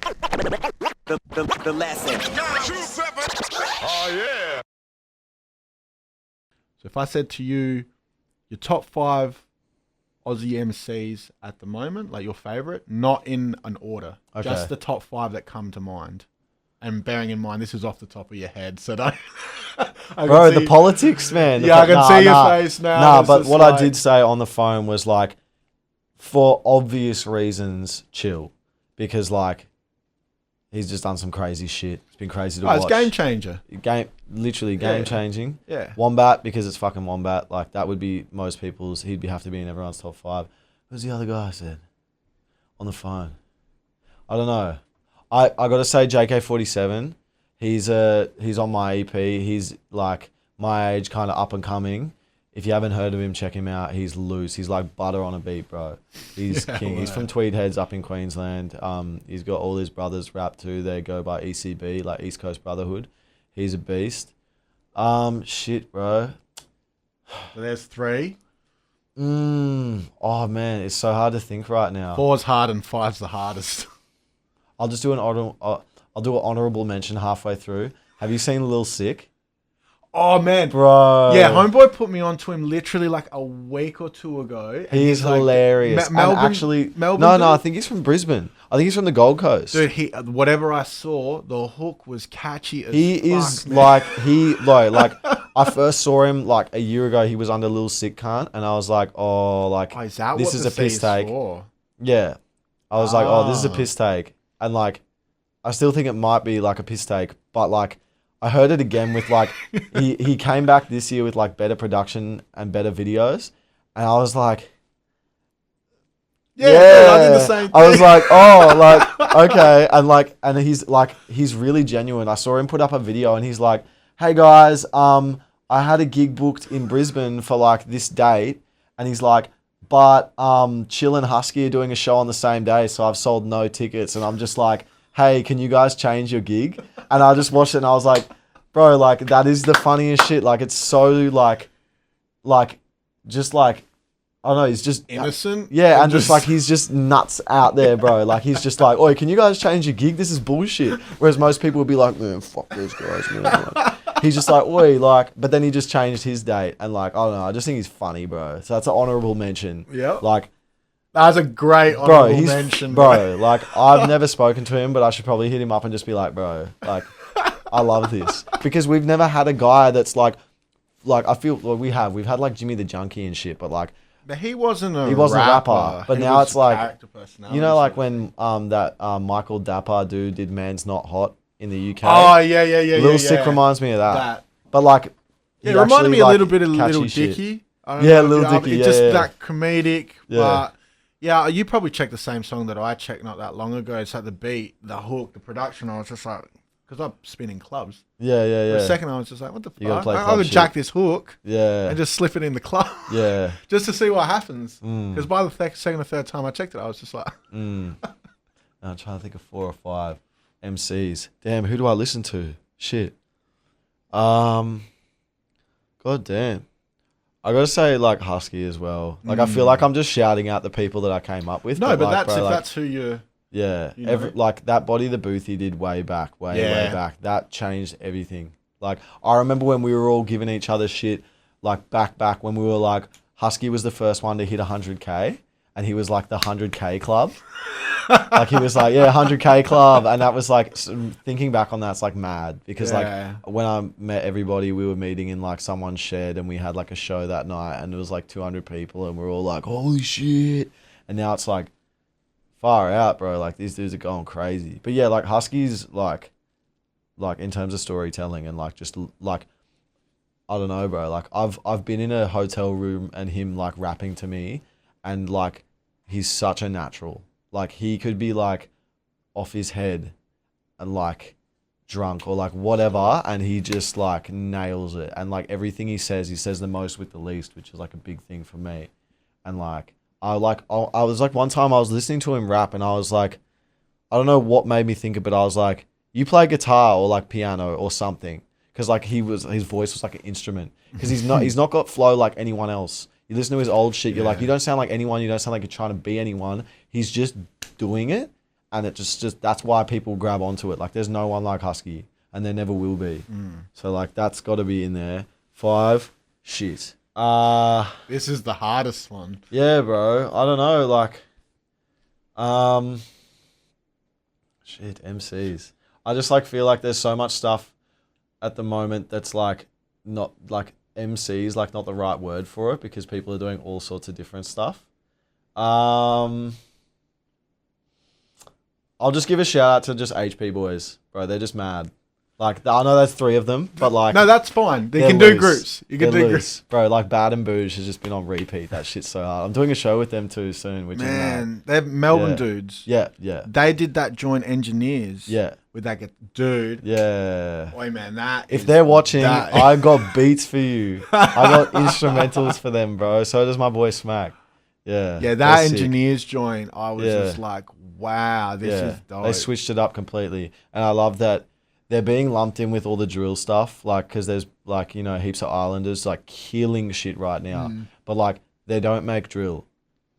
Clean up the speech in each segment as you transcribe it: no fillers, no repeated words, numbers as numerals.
The lesson. Oh yeah. So if I said to you, your top 5 Aussie MCs at the moment, like your favorite, not in an order, Okay. just the top 5 that come to mind. And bearing in mind, this is off the top of your head, so don't... Bro, the politics, man. Yeah, I can see your face now. Nah, It's but just what I like- did say on the phone was like, for obvious reasons, chill. Because like, he's just done some crazy shit. It's been crazy to watch. It's game changer. Literally game changing. Yeah. Wombat, because it's fucking Wombat. Like, that would be most people's, have to be in everyone's top 5. Who's the other guy I said? On the phone. I don't know. I got to say JK47. He's on my EP. He's like my age, kind of up and coming. If you haven't heard of him, check him out. He's loose. He's like butter on a beat, bro. He's king. Wow. He's from Tweed Heads up in Queensland. He's got all his brothers rap too. They go by ECB, like East Coast Brotherhood. He's a beast. Shit, bro. So there's 3. Oh man, it's so hard to think right now. 4's hard and 5's the hardest. I'll just do I'll do an honorable mention halfway through. Have you seen Lil Sick? Oh man, Bro. Yeah, homeboy put me onto him literally like a week or 2 ago. And He's like, hilarious. Melbourne, and actually, Melbourne. no, I think he's from Brisbane. I think he's from the Gold Coast. Dude, whatever I saw, the hook was catchy as He fuck, is man. like I first saw him like a year ago. He was under Lil Sick Cunt, and I was like, oh, like Oh, is that this what is the a piss C is take. for? Yeah, I was like, oh, this is a Ah. piss take, and like I still think it might be like a piss take, but like I heard it again with like he came back this year with like better production and better videos, and I was like. Yeah, dude, I did the same thing. I was like, oh, like, okay. And he's really genuine. I saw him put up a video and he's like, hey guys, I had a gig booked in Brisbane for like this date. And he's like, but Chill and Huskii are doing a show on the same day. So I've sold no tickets. And I'm just like, hey, can you guys change your gig? And I just watched it and I was like, bro, like that is the funniest shit. Like it's so like, just like, I don't know, he's just innocent. Yeah, and just like he's just nuts out there, bro. Like he's just like, oi, can you guys change your gig? This is bullshit. Whereas most people would be like, man, fuck those guys, man. Like, he's just like, oi, like, but then he just changed his date and like, I don't know, I just think he's funny, bro. So that's an honorable mention. Yep. Like, that's a great honorable mention, bro. Like I've never spoken to him, but I should probably hit him up and just be like, bro, like, I love this because we've never had a guy that's like I feel well, we've had like Jimmy the Junkie and shit, but like. But he wasn't a rapper. But he now was it's like, character personality, you know, like so- when that Michael Dapper dude did Man's Not Hot in the UK. Oh yeah. Lil Sick reminds me of that. But like, Yeah, he it reminded actually, me a like, little bit of catchy Little shit. Dicky. Yeah, Lil Dicky, It's just yeah. that comedic. Yeah. But yeah, you probably checked the same song that I checked not that long ago. It's like the beat, the hook, the production. I was just like, because I'm spinning clubs. Yeah. For a second, I was just like, what the You gotta fuck? play I club would shit. jack this hook Yeah. and just slip it in the club. Yeah. Just to see what happens. Mm. Because by the second or third time I checked it, I was just like, I'm trying to think of 4 or 5 MCs. Damn, who do I listen to? Shit. God damn. I gotta say like Huskii as well. Like I feel like I'm just shouting out the people that I came up with. no, but like, that's bro, if like, that's who you. yeah, you know? like that Body the Booth he did way back. Way back. That changed everything. Like I remember when we were all giving each other shit, like back when we were like, Huskii was the first one to hit 100K, and he was like the 100K club. Like he was like, yeah, 100K club, and that was like, thinking back on that, it's like mad because Yeah. like when I met everybody, we were meeting in like someone's shed, and we had like a show that night, and it was like 200 people, and we're all like, holy shit! And now it's like far out, bro. Like these dudes are going crazy. But yeah, like Huskii's like in terms of storytelling and like just like I don't know, bro. Like I've been in a hotel room and him like rapping to me, and like he's such a natural. Like he could be like off his head and like drunk or like whatever, and he just like nails it. And like everything he says the most with the least, which is like a big thing for me. And like I was like one time I was listening to him rap and I was like, I don't know what made me think of it. I was like, you play guitar or like piano or something. Cause like his voice was like an instrument. Cause he's not got flow like anyone else. You listen to his old shit, you're like, you don't sound like anyone. You don't sound like you're trying to be anyone. He's just doing it. and it just that's why people grab onto it. Like, there's no one like Huskii, and there never will be. So like, that's got to be in there. 5, shit. This is the hardest one. Yeah, bro. I don't know. Like, shit, MCs. I just like feel like there's so much stuff at the moment that's like not like MCs, like not the right word for it, because people are doing all sorts of different stuff. I'll just give a shout out to just HP boys, bro. They're just mad. Like, I know that's 3 of them, but like, No, that's fine. They can they're do loose. groups. You can They're do loose. groups. Bro. Like, Bad and Booge has just been on repeat. That shit's so hard. I'm doing a show with them too soon, which is mad. Man, they're Melbourne Yeah. dudes. Yeah, yeah, They did that joint engineers. yeah, With that dude. yeah. Oi, man, that If is- they're watching, that- I got beats for you. I got instrumentals for them, bro. So does my boy Smack. Yeah. Yeah, they're that sick. engineers joint, I was Yeah. just like, wow, this is dope. They switched it up completely. And I love that they're being lumped in with all the drill stuff, like, because there's, like, you know, heaps of Islanders, like, killing shit right now. But, like, they don't make drill.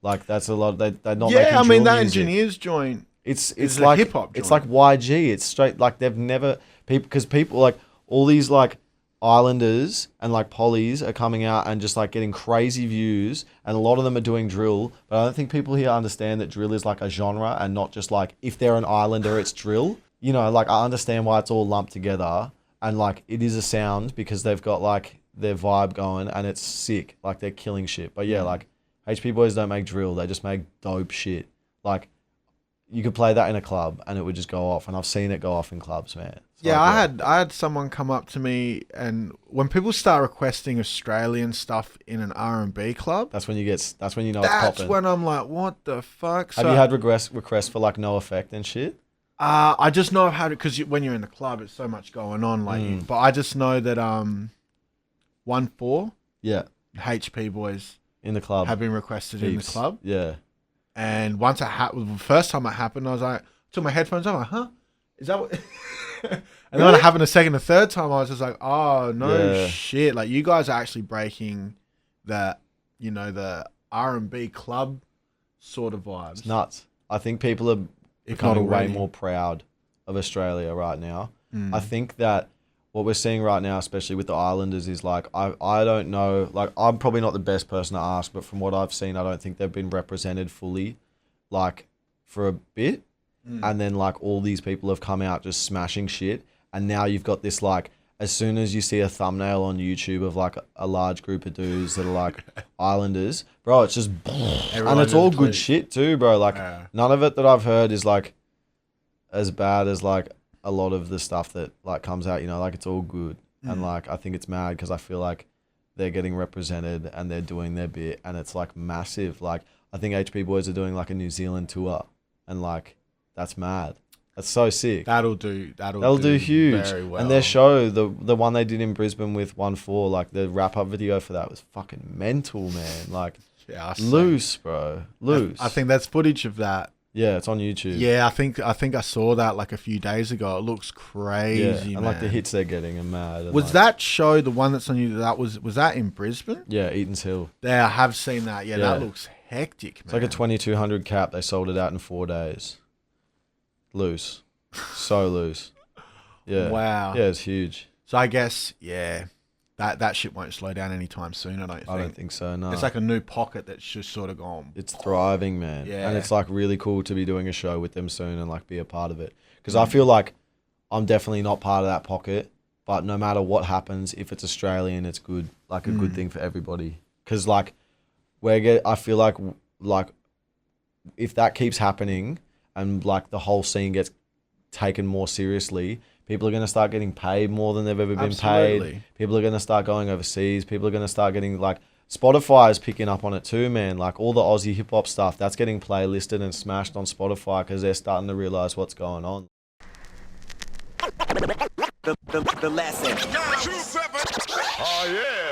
Like, that's a lot. They're not making Yeah, I mean, drill that music. engineers joint. It's a like hip-hop It's joint. like YG. It's straight, like, they've never... Because people, like, all these, like, Islanders and, like, Pollies are coming out and just, like, getting crazy views, and a lot of them are doing drill, but I don't think people here understand that drill is, like, a genre and not just, like, if they're an Islander, it's drill. You know, like, I understand why it's all lumped together, and, like, it is a sound because they've got, like, their vibe going, and it's sick. Like, they're killing shit. But, yeah, like, HP boys don't make drill. They just make dope shit. Like, you could play that in a club, and it would just go off, and I've seen it go off in clubs, man. It's Yeah, like, I had someone come up to me, and when people start requesting Australian stuff in an R&B club, That's when you know it's that's popping. when I'm like, what the fuck? Have you had requests for, like, No Effect and shit? I just know how to, because when you're in the club, it's so much going on. Like, but I just know that 1-4 Yeah, HP boys in the club. have been requested in the Heaps. club, Yeah. and once it happened, the first time it happened, I was like, took my headphones off, I'm like, huh? Is that what? And then when it happened a second, a third time, I was just like, oh no Yeah. shit! Like, you guys are actually breaking the, you know, the R&B club sort of vibes. It's nuts. I think people are If not becoming way already. more proud of Australia right now. I think that what we're seeing right now, especially with the Islanders, is like, I don't know, like, I'm probably not the best person to ask, but from what I've seen, I don't think they've been represented fully, like, for a bit. And then, like, all these people have come out just smashing shit, and now you've got this, like, as soon as you see a thumbnail on YouTube of, like, a large group of dudes that are like Islanders, bro, it's just and it's all good shit too, bro. Like, none of it that I've heard is, like, as bad as, like, a lot of the stuff that, like, comes out, you know, like, it's all good. And, like, I think it's mad because I feel like they're getting represented and they're doing their bit, and it's, like, massive. Like, I think HP boys are doing, like, a New Zealand tour, and, like, that's mad. That's so sick. That'll do huge. very well. And their show, the one they did in Brisbane with 1-4, like, the wrap-up video for that was fucking mental, man. Like, Yeah, loose, bro. Loose. I think that's footage of that. Yeah, it's on YouTube. Yeah, I think I saw that like a few days ago. It looks crazy, Yeah, and, man. like, the hits they're getting are mad. And, Was like, that show the one that's on you? That was that in Brisbane? Yeah, Eaton's Hill. Yeah, I have seen that. Yeah, Yeah. that looks hectic, man. It's like a 2,200 cap. They sold it out in 4 days. Loose. So loose. Yeah. Wow. Yeah, it's huge. So I guess, yeah, that shit won't slow down anytime soon, I don't think. I don't think so, no. It's like a new pocket that's just sort of gone. It's thriving, man. Yeah. And it's, like, really cool to be doing a show with them soon and, like, be a part of it. Because I feel like I'm definitely not part of that pocket, but no matter what happens, if it's Australian, it's good. Like, a good thing for everybody. Because, like, I feel like, if that keeps happening and, like, the whole scene gets taken more seriously, people are going to start getting paid more than they've ever been Absolutely. paid. People are going to start going overseas. People are going to start getting, like, Spotify is picking up on it too, man. Like, all the Aussie hip hop stuff, that's getting playlisted and smashed on Spotify because they're starting to realize what's going on. The lesson. 927. Oh, yeah.